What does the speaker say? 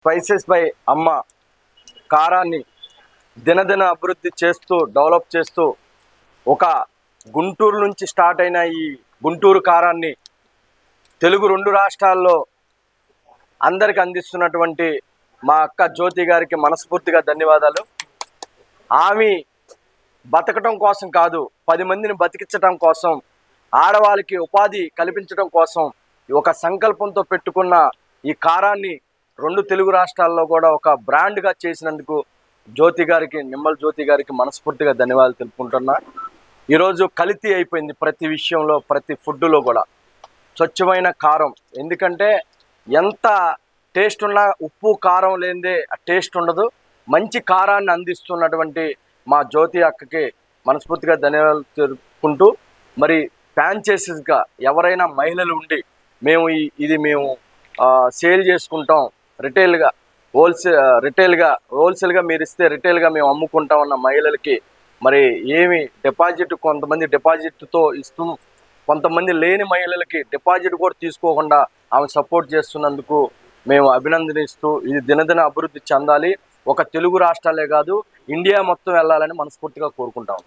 Spices by అమ్మ కారాన్ని దినదిన అభివృద్ధి చేస్తూ డెవలప్ చేస్తూ ఒక గుంటూరు నుంచి స్టార్ట్ అయిన ఈ గుంటూరు కారాన్ని తెలుగు 2 రాష్ట్రాల్లో అందరికి అందిస్తున్నటువంటి మా అక్క జ్యోతి గారికి మనస్ఫూర్తిగా ధన్యవాదాలు. ఆమె బతకటం కోసం కాదు, 10 మందిని బతికించడం కోసం, ఆడవాళ్ళకి ఉపాధి కల్పించడం కోసం ఒక సంకల్పంతో పెట్టుకున్న ఈ కారాన్ని 2 తెలుగు రాష్ట్రాల్లో కూడా ఒక బ్రాండ్గా చేసినందుకు జ్యోతి గారికి, నిమ్మల జ్యోతి గారికి మనస్ఫూర్తిగా ధన్యవాదాలు తెలుపుకుంటున్నా. ఈరోజు కల్తీ అయిపోయింది ప్రతి విషయంలో, ప్రతి ఫుడ్లో కూడా. స్వచ్ఛమైన కారం, ఎందుకంటే ఎంత టేస్ట్ ఉన్నా ఉప్పు కారం లేనిదే టేస్ట్ ఉండదు. మంచి కారాన్ని అందిస్తున్నటువంటి మా జ్యోతి అక్కకి మనస్ఫూర్తిగా ధన్యవాదాలు తెలుపుకుంటూ, మరి ఫ్రాంచైజీస్గా ఎవరైనా మహిళలు ఉండి మేము మేము సేల్ చేసుకుంటాం, హోల్సేల్గా మీరు ఇస్తే రిటైల్గా మేము అమ్ముకుంటాం అన్న మహిళలకి మరి ఏమి డిపాజిట్, కొంతమంది డిపాజిట్తో ఇస్తూ, కొంతమంది లేని మహిళలకి డిపాజిట్ కూడా తీసుకోకుండా ఆమె సపోర్ట్ చేస్తున్నందుకు మేము అభినందనిస్తూ, ఇది దినదిన అభివృద్ధి చెందాలి, ఒక తెలుగు రాష్ట్రాలే కాదు ఇండియా మొత్తం వెళ్ళాలని మనస్ఫూర్తిగా కోరుకుంటాం.